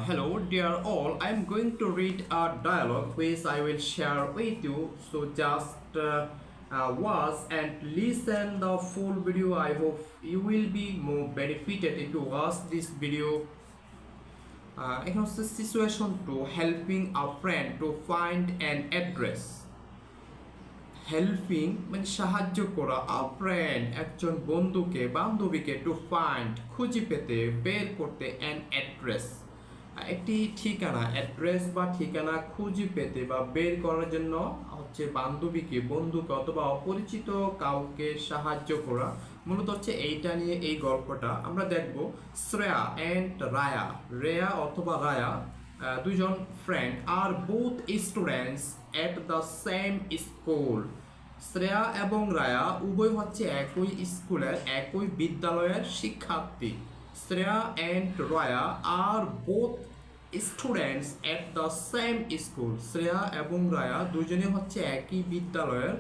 Hello, dear all. I'm going to read a dialogue which I will share with you. So just watch and listen the full video. I hope you will be more benefited if you watch this video. এখানে হচ্ছে situation to helping a friend to find an address. Helping মানে সাহায্য করা, আ friend একজন বন্ধুকে বান্ধবীকে, to find খুঁজে পেতে, বের করতে, অ্যান অ্যাড্রেস একটি ঠিকানা, অ্যাড্রেস বা ঠিকানা খুঁজে পেতে বা বের করার জন্য হচ্ছে বান্ধবীকে, বন্ধুকে অথবা অপরিচিত কাউকে সাহায্য করা। মূলত হচ্ছে এইটা নিয়ে এই গল্পটা আমরা দেখব। শ্রেয়া অ্যান্ড রায়া, রেয়া অথবা রায়া দুজন ফ্রেন্ড আর both students at the same school. Shreya এবং রায়া উভয় হচ্ছে একই স্কুলের, একই বিদ্যালয়ের শিক্ষার্থী। শ্রেয়া অ্যান্ড রায়া আর both students at the same school. Shreya এবং রায়া দুজনে হচ্ছে একই বিদ্যালয়ের,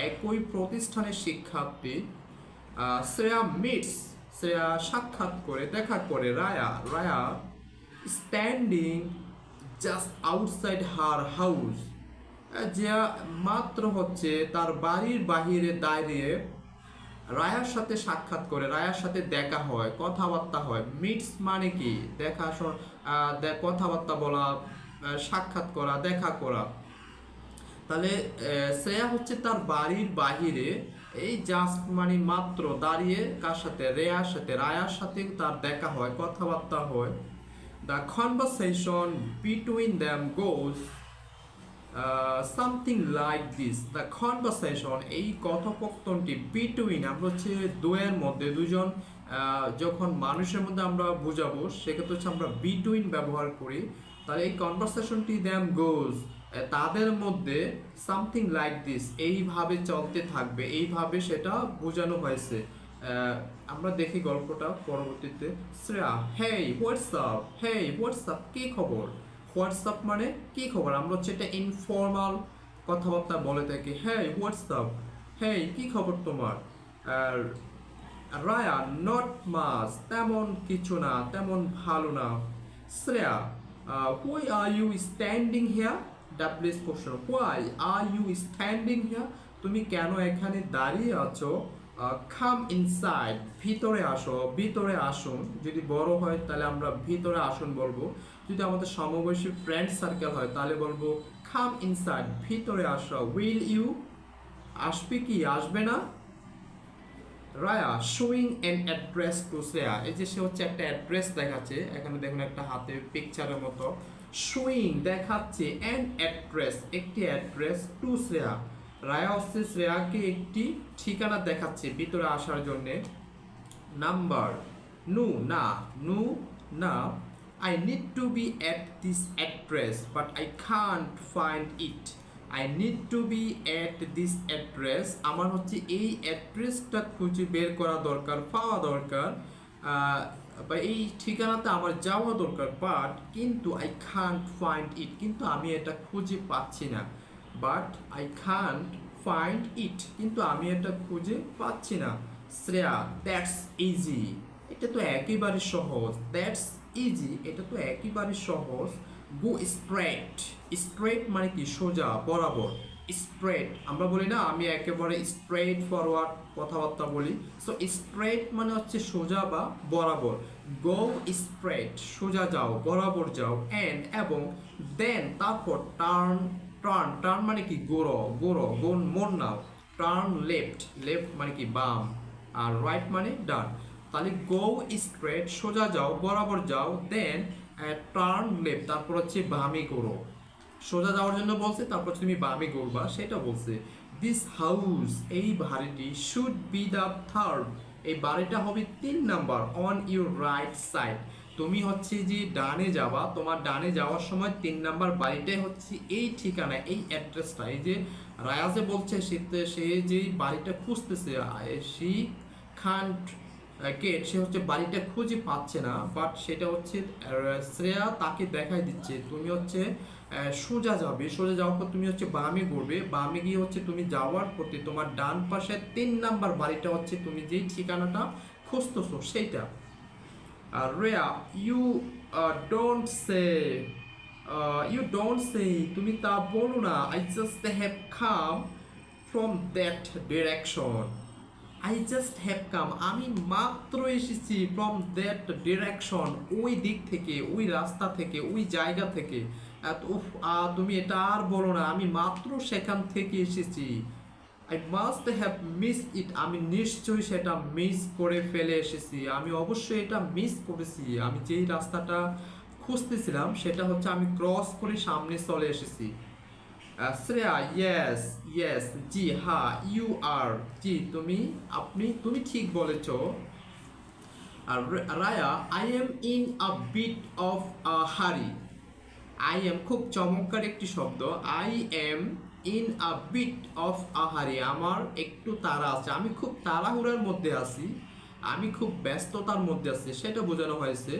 একই প্রতিষ্ঠানের শিক্ষার্থী। শ্রেয়া মিটস, শ্রেয়া সাক্ষাৎ করে, দেখা করে Raya standing just outside her house, যা মাত্র হচ্ছে তার বাড়ির বাহিরে দাঁড়িয়ে রায়ার সাথে সাক্ষাৎ করে, রায়ার সাথে দেখা হয়, কথাবার্তা হয়। মিটস মানে কি দেখা, কথাবার্তা বলা, সাক্ষাৎ করা, দেখা করা। তাহলে শ্রেয়া হচ্ছে তার বাড়ির বাহিরে, এই জাস্ট মানে মাত্র দাঁড়িয়ে কার সাথে, রেয়ার সাথে, রায়ার সাথে তার দেখা হয়, কথাবার্তা হয়। The conversation between them goes something like this. The conversation এই কথোপকথনটি, বিটুইন আমরা হচ্ছে দুয়ের মধ্যে, দুজন যখন মানুষের মধ্যে আমরা বোঝাবো সেক্ষেত্রে হচ্ছে আমরা বিটুইন ব্যবহার করি। তাহলে এই কনভারসেশনটি দ্যাম গোজ তাদের মধ্যে সামথিং লাইক দিস এইভাবে চলতে থাকবে, এইভাবে সেটা বোঝানো হয়েছে। আমরা দেখি গল্পটা পরবর্তীতে। শ্রেয়া, হেই হোয়াটসঅ্যাপ, হেই হোয়াটসঅ্যাপ, কি খবর? হোয়াটসঅ্যাপ মানে কি খবর, আমরা হচ্ছে এটা ইনফর্মাল কথাবার্তা বলে থাকি। হেই হোয়াটসঅ্যাপ, হেই কি খবর তোমার? আর রায়া, নট মাস, তেমন কিছু না, তেমন ভালো না। Shreya, why are you standing here? WS question, why are you standing here? তুমি কেন এখানে দাঁড়িয়ে আছো? কাম ইনসাইড, ভিতরে আসো, ভিতরে আসুন। যদি বড় হয় তাহলে আমরা ভিতরে আসুন বলবো। যদি আমাদের সমবয়সী ফ্রেন্ড সার্কেল হয় তাহলে বলবো কাম ইনসাইড, ভিতরে আসো। উইল ইউ, আসবে কি, আসবে না? Raya, showing an address to Shreya, এই যে সে হচ্ছে একটা অ্যাড্রেস দেখাচ্ছে, এখানে দেখুন একটা হাতে পিকচারের মতো। শোয়িং দেখাচ্ছে, অ্যান অ্যাড্রেস একটি অ্যাড্রেস, টু শ্রেয়া রায়া হচ্ছে শ্রেয়াকে একটি ঠিকানা দেখাচ্ছে ভিতরে আসার জন্যে। নাম্বার, নু না, নু না। I need to be at this address but I can't find it. I need to be at this address, আমার হচ্ছে এই অ্যাড্রেসটা খুঁজে বের করা দরকার, পাওয়া দরকার, বা এই ঠিকানাতে আমার যাওয়া দরকার, বাট কিন্তু আই কান্ট ফাইন্ড ইট, কিন্তু আমি এটা খুঁজে পাচ্ছি না। বাট আই কান্ট ফাইন্ড ইট, কিন্তু আমি এটা খুঁজে পাচ্ছি না। শ্রেয়া, দ্যাটস ইজি, এটা তো একেবারে সহজ। দ্যাটস ইজি, এটা তো একেবারে সহজ। গো স্ট্রেট, স্ট্রেট মানে কি সোজা, বরাবর। স্ট্রেট আমরা বলি না, আমি একেবারে স্ট্রেট ফরওয়ার্ড কথাবার্তা বলি। সো স্ট্রেট মানে হচ্ছে সোজা বা বরাবর। গো স্ট্রেট, সোজা যাও, বরাবর যাও। অ্যান্ড এবং, দেন তারপর টার্ন, টার্ন, টার্ন মানে কি গোড়ো, গোড়ো, মোড় নাও। টার্ন লেফট, লেফট মানে কি বাম, আর রাইট মানে ডান। তাহলে গো স্ট্রেট, সোজা যাও, বরাবর যাও। দেন টার্ন লেফট, তারপর হচ্ছে বামে ঘোরো। সোজা যাওয়ার জন্য বলছে, তারপর তুমি বামে ঘুরবা সেটা বলছে। দিস হাউস, এই বাড়িটি, শুড বি দ্য থার্ড, এই বাড়িটা হবে 3 number, on your right side, তুমি হচ্ছে যে ডানে যাবা, তোমার ডানে যাওয়ার সময় 3 নাম্বার বাড়িটাই হচ্ছে এই ঠিকানা, এই অ্যাড্রেসটা। এই যে রায়া যে বলছে সে যে বাড়িটা খুঁজতেছে, সি খান্ট গেট, সে হচ্ছে বাড়িটা খুঁজে পাচ্ছে না, বাট সেটা হচ্ছে শ্রেয়া তাকে দেখাই দিচ্ছে। তুমি হচ্ছে সোজা যাবে, সোজা যাওয়ার পর তুমি হচ্ছে বামে ঘুরবে, বামে গিয়ে হচ্ছে তুমি যাওয়ার পথে তোমার ডান পাশে 3 নাম্বার বাড়িটা হচ্ছে তুমি যেই ঠিকানাটা খুঁজতেছো সেইটা। Reya, you don't say, you don't say, তুমি তা বলো না। I just have come from that direction. I just have come, আমি মাত্র এসেছি ফ্রম দ্যাট ডিরেকশন, ওই দিক থেকে, ওই রাস্তা থেকে, ওই জায়গা থেকে। উফ, তুমি এটা আর বলো না, আমি মাত্র সেখান থেকে এসেছি। I must have miss it, আমি নিশ্চয়ই সেটা মিস করে ফেলে এসেছি, আমি অবশ্যই এটা মিস করেছি। আমি যেই রাস্তাটা খুঁজতেছিলাম সেটা হচ্ছে আমি ক্রস করে সামনে চলে এসেছি। শ্রেয়া, ইয়েস ইয়েস, জি হ্যাঁ, ইউ আর, জি তুমি, তুমি ঠিক বলেছ। আর Raya, I am in a bit of a hurry. I am খুব চমৎকার একটি শব্দ। I am in a bit of a hurry, আমার একটু তাড়া আছে, আমি খুব তাড়াহুড়ার মধ্যে আছি, আমি খুব ব্যস্ততার মধ্যে আছি, সেটা বোঝানো হয়েছে।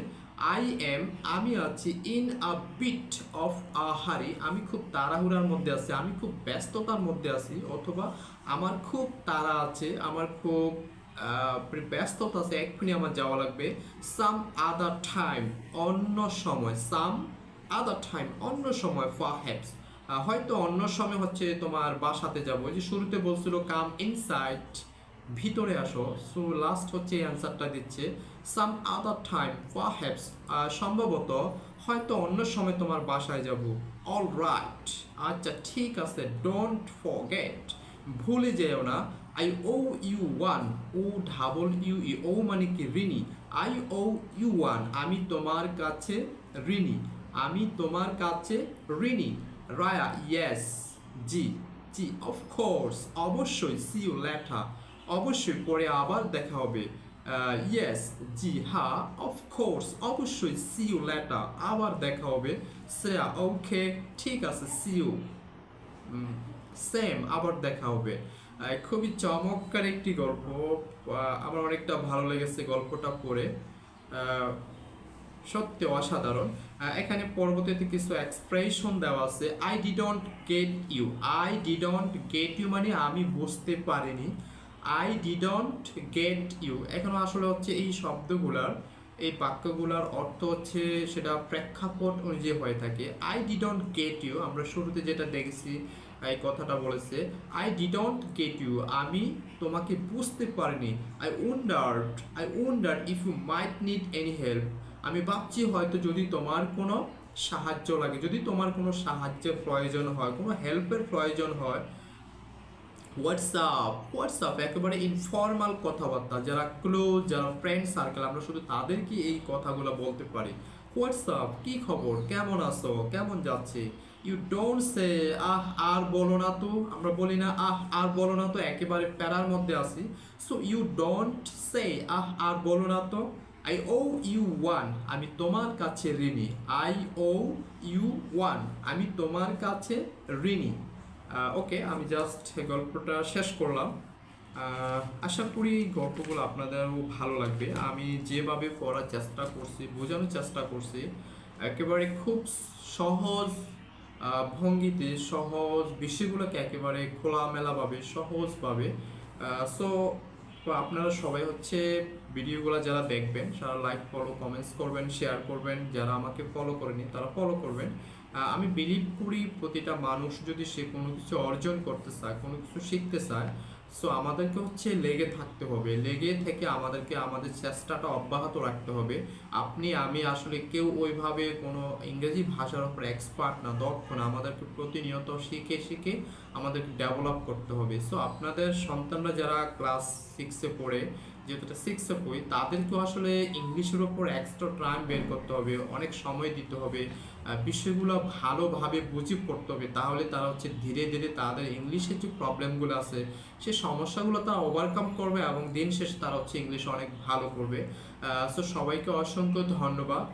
আই এম, আমি আছি, in a bit of a hurry, আমি খুব তাড়াহুড়ার মধ্যে আছি, আমি খুব ব্যস্ততার মধ্যে আছি, অথবা আমার খুব তাড়া আছে, আমার খুব ব্যস্ততা আছে, এক্ষুনি আমার যাওয়া লাগবে। সাম আদার টাইম, অন্য সময়, সাম আদার টাইম, অন্য সময়, পারহ্যাপস, হয়তো অন্য সময় হচ্ছে তোমার বাসাতে যাবো, যে শুরুতে বলছিল কাম ইনসাইড, ভিতরে আসো, সো লাস্ট হচ্ছে এই অ্যান্সারটা দিচ্ছে। সাম আদার টাইম, পারহ্যাপস, সম্ভবত, হয়তো অন্য সময় তোমার বাসায় যাব। অল রাইট, আচ্ছা ঠিক আছে। ডোন্ট ফরগেট, ভুলে যেও না। I owe you one, O W E, owe মানে কি ঋণী। আই ও ইউ ওয়ান, আমি তোমার কাছে ঋণী, আমি তোমার কাছে ঋণী। রায়া, ইয়েস, জি জি, অফকোর্স, অবশ্যই, সি ইউ লেটার, অবশ্যই পরে আবার দেখা হবে। ইয়েস, জি হ্যাঁ, অফকোর্স, অবশ্যই, সি ইউ লেটার, আবার দেখা হবে। শ্রেয়া, ওকে ঠিক আছে, সি ইউ, সেম, আবার দেখা হবে। খুবই চমৎকার একটি গল্প, আমার অনেকটা ভালো লেগেছে গল্পটা পড়ে, সত্যি অসাধারণ। এখানে পরবর্তীতে কিছু এক্সপ্রেশন দেওয়া আছে। I didn't get you, I didn't get you মানে আমি বুঝতে পারিনি। আই ডিডন্ট গেট ইউ, এখন আসলে হচ্ছে এই শব্দগুলার, এই বাক্যগুলার অর্থ হচ্ছে সেটা প্রেক্ষাপট অনুযায়ী হয়ে থাকে। আই ডিডন্ট গেট ইউ, আমরা শুরুতে যেটা দেখেছি এই কথাটা বলেছে, আই ডিডন্ট গেট ইউ, আমি তোমাকে বুঝতে পারিনি। I wondered if you might need any help, আমি ভাবছি হয়তো যদি তোমার কোনো সাহায্য লাগে, যদি তোমার কোনো সাহায্যের প্রয়োজন হয়, কোনো হেল্পের প্রয়োজন হয়। হোয়াটসঅ্যাপ একেবারে ইনফর্মাল কথাবার্তা, যারা ক্লোজ, যারা ফ্রেন্ড সার্কেল, আমরা শুধু তাদেরকে এই কথাগুলো বলতে পারি। হোয়াটসঅ্যাপ, কি খবর, কেমন আছো, কেমন যাচ্ছে। ইউ ডোন্ট সে, আর বলো না তো, আমরা বলি না আর বলো না তো, একেবারে প্যারার মধ্যে আছি। সো ইউ ডোন্ট সে, আর বলো না তো। আই ও ইউ ওয়ান, আমি তোমার কাছে ঋণী। আই ও ইউ ওয়ান, আমি তোমার কাছে ঋণী। ওকে, আমি জাস্ট গল্পটা শেষ করলাম। আশা করি গল্পগুলো আপনাদেরও ভালো লাগবে। আমি যেভাবে পড়ার চেষ্টা করছি, বোঝানোর চেষ্টা করছি, একেবারে খুব সহজ ভঙ্গিতে, সহজ বিষয়গুলোকে একেবারে খোলামেলাভাবে, সহজভাবে। সো আপনারা সবাই হচ্ছে ভিডিওগুলো যারা দেখবেন, তারা লাইক, ফলো, কমেন্টস করবেন, শেয়ার করবেন, যারা আমাকে ফলো করেনি তারা ফলো করবেন। আমি বিলিভ করি প্রতিটা মানুষ যদি সে কোনো কিছু অর্জন করতে চায়, কোনো কিছু শিখতে চায়, সো আমাদেরকে হচ্ছে লেগে থাকতে হবে, লেগে থেকে আমাদেরকে আমাদের চেষ্টাটা অব্যাহত রাখতে হবে। আপনি আমি আসলে কেউ ওইভাবে কোনো ইংরেজি ভাষার উপর এক্সপার্ট না, দক্ষ না, আমাদেরকে প্রতিনিয়ত শিখে শিখে আমাদেরকে ডেভেলপ করতে হবে। সো আপনাদের সন্তানরা যারা ক্লাস 6-এ পড়ে, যেহেতু এটা 6-এ পড়ি, তাদেরকেও আসলে ইংলিশের ওপর এক্সট্রা টাইম বের করতে হবে, অনেক সময় দিতে হবে, বিষয়গুলো ভালোভাবে বুঝে পড়তে হবে, তাহলে তারা হচ্ছে ধীরে ধীরে তাদের ইংলিশের যে প্রবলেমগুলো আছে সে সমস্যাগুলো তারা ওভারকাম করবে, এবং দিন শেষে তারা হচ্ছে ইংলিশ অনেক ভালো করবে। সো সবাইকে অসংখ্য ধন্যবাদ।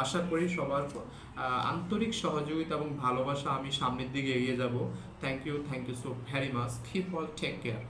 আশা করি সবার আন্তরিক সহযোগিতা এবং ভালোবাসা আমি সামনের দিকে এগিয়ে যাব। Thank you so very much, keep all, take care.